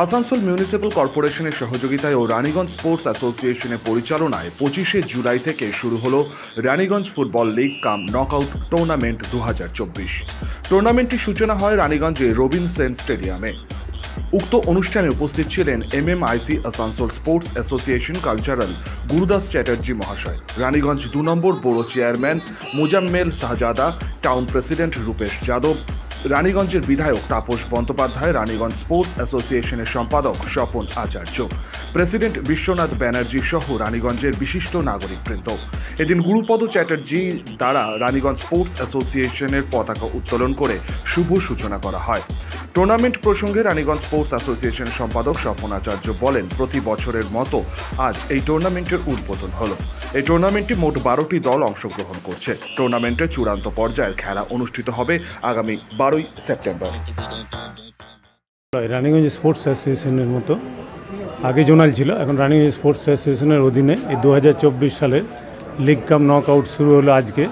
Asansol municipal কর্পোরেশনের সহযোগিতায় ও Raniganj sports অ্যাসোসিয়েশনের পরিচালনায় 25শে জুলাই থেকে শুরু হলো রানীগঞ্জ ফুটবল লিগ কাম নকআউট টুর্নামেন্ট 2024। টুর্নামেন্টটির সূচনা হয় রানীগঞ্জের রবিন সেন স্টেডিয়ামে। উক্ত অনুষ্ঠানে উপস্থিত ছিলেন MMIC Asansol sports association cultural Gurudas Chatterjee মহাশয়, রানীগঞ্জ 2 নম্বর বড় চেয়ারম্যান মুজাম্মেল শাহজাদা, টাউন প্রেসিডেন্ট রূপেশ যাদব, রানীগঞ্জের বিধায়ক তাপস বন্দ্যোপাধ্যায়, রানীগঞ্জ স্পোর্টস অ্যাসোসিয়েশনের সম্পাদক স্বপন আচার্য, প্রেসিডেন্ট বিশ্বনাথ ব্যানার্জি সহ রানীগঞ্জের বিশিষ্ট নাগরিকবৃন্দ। এদিন গুরুপদ চ্যাটার্জি দ্বারা রানীগঞ্জ স্পোর্টস অ্যাসোসিয়েশনের পতাকা উত্তোলন করে শুভ সূচনা করা হয়। টুর্নামেন্ট প্রসঙ্গে রানীগঞ্জ স্পোর্টস অ্যাসোসিয়েশনের সম্পাদক স্বপন আচার্য বলেন, প্রতি বছরের মতো আজ এই টুর্নামেন্টের উদ্বোধন হলো। এই টুর্নামেন্টে মোট 12টি দল অংশগ্রহণ করছে। টুর্নামেন্টের চূড়ান্ত পর্যায়ের খেলা অনুষ্ঠিত হবে আগামী 12ই সেপ্টেম্বর। রানীগঞ্জ স্পোর্টস অ্যাসোসিয়েশনের মতো আগে জোনাল ছিল, এখন রানীগঞ্জ স্পোর্টস অ্যাসোসিয়েশনের অধীনে এই 2024 সালের লিগ কাম নকআউট শুরু হলো আজকে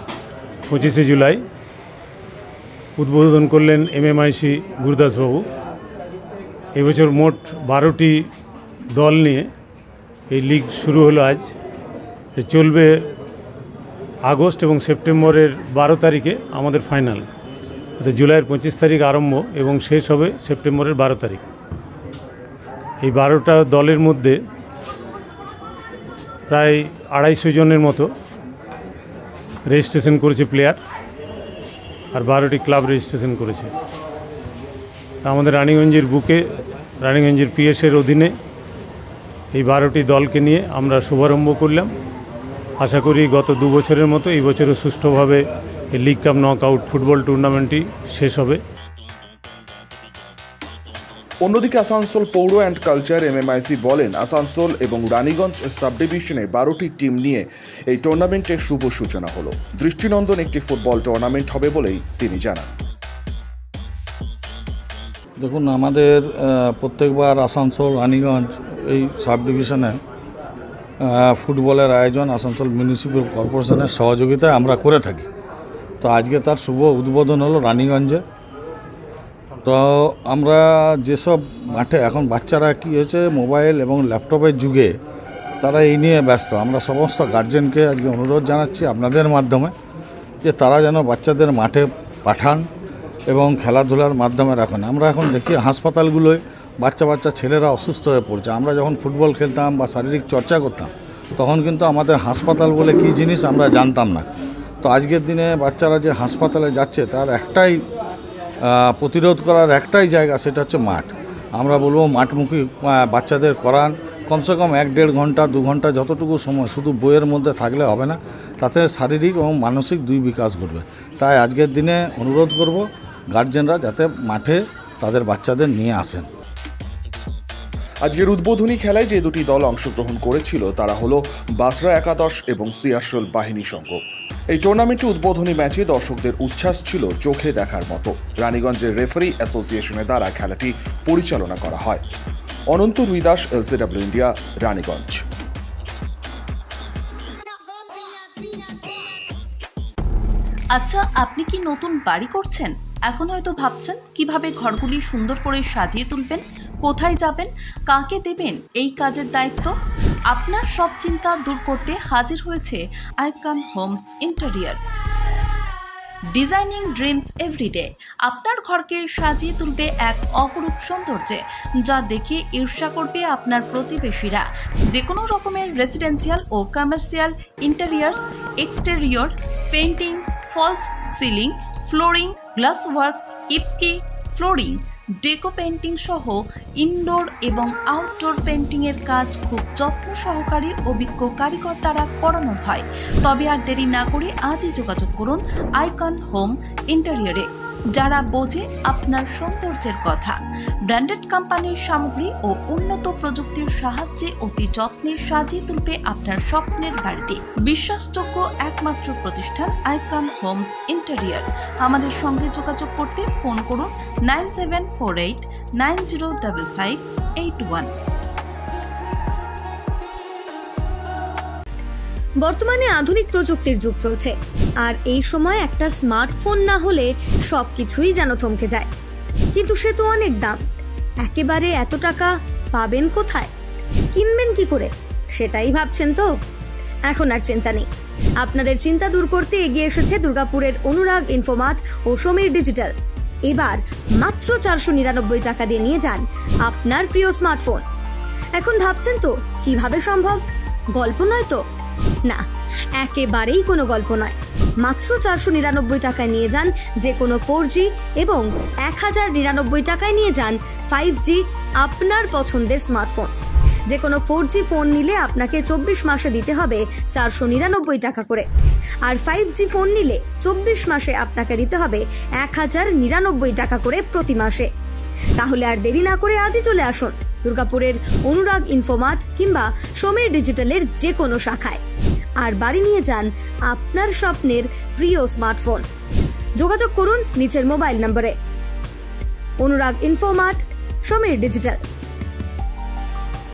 25শে জুলাই। উদ্বোধন করলেন MMIC গুরুদাসবাবু। এবছর মোট 12টি দল নিয়ে এই লিগ শুরু হলো আজ। চলবে আগস্ট এবং সেপ্টেম্বরের 12 তারিখে আমাদের ফাইনাল। জুলাইয়ের 25 তারিখ আরম্ভ এবং শেষ হবে সেপ্টেম্বরের 12 তারিখ। এই 12টা দলের মধ্যে প্রায় 250 জনের মতো রেজিস্ট্রেশন করেছে প্লেয়ার, আর 12টি ক্লাব রেজিস্ট্রেশন করেছে। আমাদের রানীগঞ্জের বুকে রানীগঞ্জের PS-এর অধীনে এই 12টি দলকে নিয়ে আমরা শুভারম্ভ করলাম। আশা করি গত 2 বছরের মতো এই বছরও সুষ্ঠুভাবে এই লিগ কাপ নকআউট ফুটবল টুর্নামেন্টটি শেষ হবে। অন্যদিকে আসানসোল পৌর অ্যান্ড কালচার MMIC বলেন, আসানসোল এবং রানীগঞ্জ সাব ডিভিশনে 12টি টিম নিয়ে এই টুর্নামেন্টের শুভ সূচনা হলো। দৃষ্টিনন্দন একটি ফুটবল টুর্নামেন্ট হবে বলেই তিনি জানান। দেখুন, আমাদের প্রত্যেকবার আসানসোল রানীগঞ্জ এই সাব ডিভিশনে ফুটবলের আয়োজন আসানসোল মিউনিসিপ্যাল কর্পোরেশনের সহযোগিতায় আমরা করে থাকি। তো আজকে তার শুভ উদ্বোধন হলো রানীগঞ্জে। তো আমরা যেসব মাঠে এখন বাচ্চারা কী হয়েছে, মোবাইল এবং ল্যাপটপের যুগে তারা এই নিয়ে ব্যস্ত। আমরা সমস্ত গার্জেনকে আজকে অনুরোধ জানাচ্ছি আপনাদের মাধ্যমে যে তারা যেন বাচ্চাদের মাঠে পাঠান এবং খেলাধুলার মাধ্যমে রাখেন। আমরা এখন দেখি হাসপাতালগুলোয় বাচ্চা ছেলেরা অসুস্থ হয়ে পড়ছে। আমরা যখন ফুটবল খেলতাম বা শারীরিক চর্চা করতাম তখন কিন্তু আমাদের হাসপাতাল বলে কী জিনিস আমরা জানতাম না। তো আজকের দিনে বাচ্চারা যে হাসপাতালে যাচ্ছে তার একটাই প্রতিরোধ করার একটাই জায়গা, সেটা হচ্ছে মাঠ। আমরা বলবো মাঠমুখী বাচ্চাদের করান, কমসে কম 1-1.5 ঘন্টা 2 ঘন্টা যতটুকু সময়, শুধু বইয়ের মধ্যে থাকলে হবে না, তাতে শারীরিক এবং মানসিক 2 বিকাশ ঘটবে। তাই আজকের দিনে অনুরোধ করব গার্জেনরা যাতে মাঠে তাদের বাচ্চাদের নিয়ে আসেন। আজকের উদ্বোধনী খেলায় যে 2টি দল অংশগ্রহণ করেছিল তারা হলো বাসরা একাদশ এবং সিয়ারশোল বাহিনী সংঘ। এই টুর্নামেন্টে উদ্বোধনী ম্যাচে দর্শকদের উচ্ছ্বাস ছিল চোখে দেখার মতো। রানীগঞ্জের রেফারি অ্যাসোসিয়েশনের দ্বারা খেলাটি পরিচালনা করা হয়। অনন্ত রুইদাস, LCW ইন্ডিয়া, রানীগঞ্জ। আচ্ছা, আপনি কি নতুন বাড়ি করছেন? এখন হয়তো ভাবছেন কিভাবে ঘরগুলি সুন্দর করে সাজিয়ে তুলবেন, কোথায় যাবেন, কাকে দেবেন এই কাজের দায়িত্ব। আপনার সব চিন্তা দূর করতে হাজির হয়েছে Icon Homes interior. Designing dreams everyday আপনার ঘরকে সাজিয়ে তুলবে এক অপরূপ সৌন্দর্যে, যা দেখে ঈর্ষা করবে আপনার প্রতিবেশীরা। যে কোনো রকমের রেসিডেন্সিয়াল ও commercial interiors, exterior, painting, false ceiling, flooring, glass work, ইপস্কি ফ্লোরিং, ডেকো পেইন্টিং সহ ইনডোর এবং আউটডোর পেইন্টিংয়ের কাজ খুব যত্ন সহকারে অভিজ্ঞ কারিগর দ্বারা করানো হয়। তবে আর দেরি না করে আজই যোগাযোগ করুন আইকন হোম ইন্টেরিয়রে, যারা বোঝে আপনার সৌন্দর্যের কথা। ব্র্যান্ডেড কোম্পানির সামগ্রী ও উন্নত প্রযুক্তির সাহায্যে অতি যত্নে সাজিয়ে তুলবে আপনার স্বপ্নের বাড়িতে। বিশ্বাসযোগ্য একমাত্র প্রতিষ্ঠান আইকন হোমস ইন্টেরিয়র। আমাদের সঙ্গে যোগাযোগ করতে ফোন করুন 9748905581। বর্তমানে আধুনিক প্রযুক্তির যুগ চলছে, আর এই সময় একটা স্মার্টফোন না হলে সবকিছুই যেন থমকে যায়। কিন্তু সে তো অনেক দাম, একেবারে এত টাকা পাবেন কোথায়, কিনবেন কি করে, সেটাই ভাবছেন তো? এখন আর চিন্তা নেই, আপনাদের চিন্তা দূর করতে এগিয়ে এসেছে দুর্গাপুরের অনুরাগ ইনফোমার্ট ও সমীর ডিজিটাল। এবার মাত্র 499 টাকা দিয়ে নিয়ে যান আপনার প্রিয় স্মার্টফোন। এখন ভাবছেন তো কিভাবে সম্ভব, গল্প নয় তো? না, একেবারেই কোনো গল্প নয়। মাত্র 499 টাকায় নিয়ে যান যে কোনো 4G এবং 1099 টাকায় নিয়ে যান 5G আপনার পছন্দের স্মার্টফোন। যে কোনো 4G ফোন নিলে আপনাকে 24 মাসে দিতে হবে 499 টাকা করে, আর 5G ফোন নিলে 24 মাসে আপনাকে দিতে হবে 1099 টাকা করে প্রতি মাসে। তাহলে আর দেরি না করে আজই চলে আসুন দুর্গাপুরের অনুরাগ ইনফোমার্ট কিংবা সমীর ডিজিটালের যে কোনো শাখায়, আর বাড়ি নিয়ে যান আপনার স্বপ্নের প্রিয় স্মার্টফোন। যোগাযোগ করুন নিচের মোবাইল নম্বরে। অনুরাগ ইনফোমার্ট, সমীর ডিজিটাল।